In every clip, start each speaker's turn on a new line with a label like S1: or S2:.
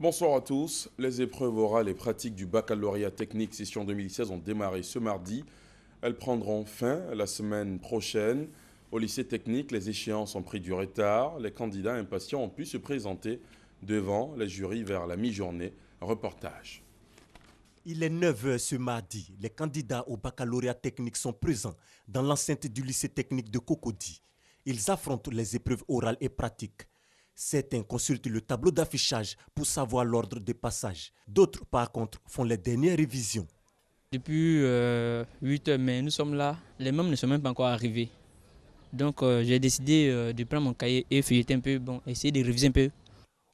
S1: Bonsoir à tous. Les épreuves orales et pratiques du baccalauréat technique session 2016 ont démarré ce mardi. Elles prendront fin la semaine prochaine. Au lycée technique, les échéances ont pris du retard. Les candidats impatients ont pu se présenter devant les jurys vers la mi-journée. Reportage.
S2: Il est 9 h ce mardi. Les candidats au baccalauréat technique sont présents dans l'enceinte du lycée technique de Cocody. Ils affrontent les épreuves orales et pratiques. Certains consultent le tableau d'affichage pour savoir l'ordre de passage. D'autres, par contre, font les dernières révisions.
S3: Depuis 8 h, mais nous sommes là. Les membres ne sont même pas encore arrivés. Donc j'ai décidé de prendre mon cahier et feuilleter un peu, essayer de réviser un peu.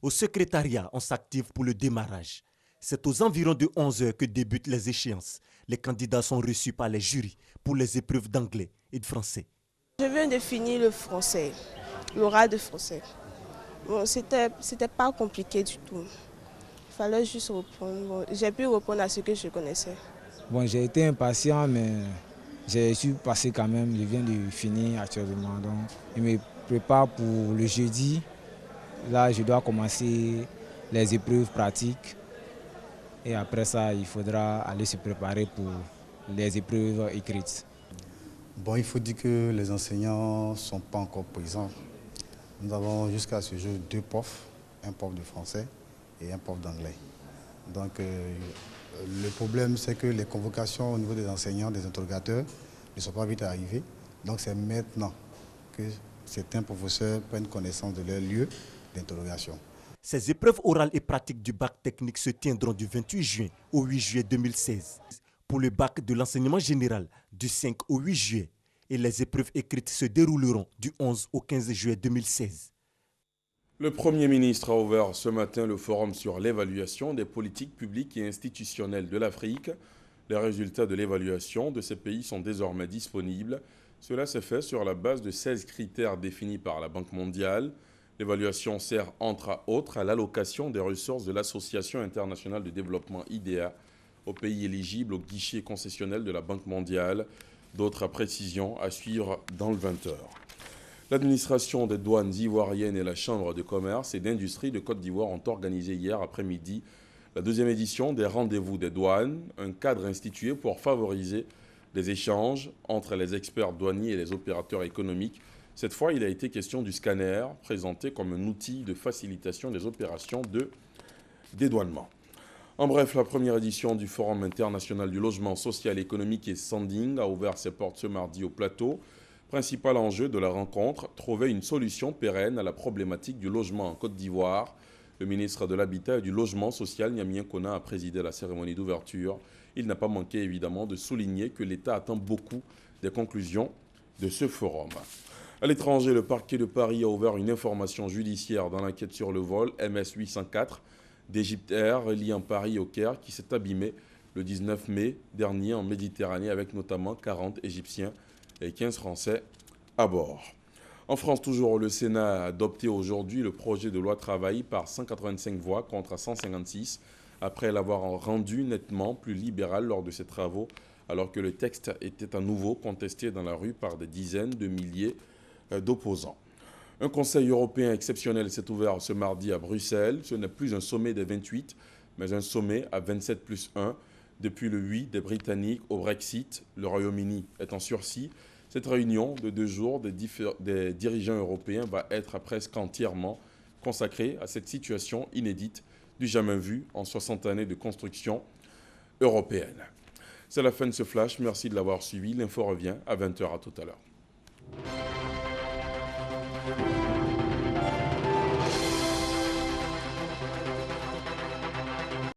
S2: Au secrétariat, on s'active pour le démarrage. C'est aux environs de 11 h que débutent les échéances. Les candidats sont reçus par les jurys pour les épreuves d'anglais et de français.
S4: Je viens de finir le français, l'oral de français. Bon, c'était pas compliqué du tout. Il fallait juste reprendre. Bon, j'ai pu répondre à ce que je connaissais.
S5: Bon, j'ai été impatient, mais j'ai su passer quand même. Je viens de finir actuellement. Donc, je me prépare pour le jeudi. Là, je dois commencer les épreuves pratiques. Et après ça, il faudra aller se préparer pour les épreuves écrites.
S6: Bon, il faut dire que les enseignants ne sont pas encore présents. Nous avons jusqu'à ce jour 2 profs, un prof de français et un prof d'anglais. Donc le problème, c'est que les convocations au niveau des enseignants, des interrogateurs, ne sont pas vite arrivées. Donc c'est maintenant que certains professeurs prennent connaissance de leur lieu d'interrogation.
S2: Ces épreuves orales et pratiques du bac technique se tiendront du 28 juin au 8 juillet 2016. Pour le bac de l'enseignement général, du 5 au 8 juillet. Et les épreuves écrites se dérouleront du 11 au 15 juillet 2016.
S1: Le Premier ministre a ouvert ce matin le forum sur l'évaluation des politiques publiques et institutionnelles de l'Afrique. Les résultats de l'évaluation de ces pays sont désormais disponibles. Cela s'est fait sur la base de 16 critères définis par la Banque mondiale. L'évaluation sert entre autres à l'allocation des ressources de l'Association internationale de développement IDEA aux pays éligibles au guichet concessionnel de la Banque mondiale. D'autres précisions à suivre dans le 20 h. L'administration des douanes ivoiriennes et la Chambre de commerce et d'industrie de Côte d'Ivoire ont organisé hier après-midi la 2e édition des rendez-vous des douanes, un cadre institué pour favoriser les échanges entre les experts douaniers et les opérateurs économiques. Cette fois, il a été question du scanner, présenté comme un outil de facilitation des opérations de dédouanement. En bref, la première édition du Forum international du logement social, économique et standing a ouvert ses portes ce mardi au plateau. Principal enjeu de la rencontre, trouver une solution pérenne à la problématique du logement en Côte d'Ivoire. Le ministre de l'Habitat et du Logement social, Nyamien Kona, a présidé la cérémonie d'ouverture. Il n'a pas manqué évidemment de souligner que l'État attend beaucoup des conclusions de ce forum. À l'étranger, le parquet de Paris a ouvert une information judiciaire dans l'enquête sur le vol MS 804 d'Egypte Air reliant Paris au Caire qui s'est abîmé le 19 mai dernier en Méditerranée avec notamment 40 Égyptiens et 15 Français à bord. En France, toujours, le Sénat a adopté aujourd'hui le projet de loi travail par 185 voix contre 156 après l'avoir rendu nettement plus libéral lors de ses travaux alors que le texte était à nouveau contesté dans la rue par des dizaines de milliers d'opposants. Un conseil européen exceptionnel s'est ouvert ce mardi à Bruxelles. Ce n'est plus un sommet des 28, mais un sommet à 27+1. Depuis le 8 des Britanniques au Brexit, le Royaume-Uni est en sursis. Cette réunion de 2 jours des dirigeants européens va être presque entièrement consacrée à cette situation inédite du jamais vu en 60 années de construction européenne. C'est la fin de ce flash. Merci de l'avoir suivi. L'info revient à 20 h. À tout à l'heure.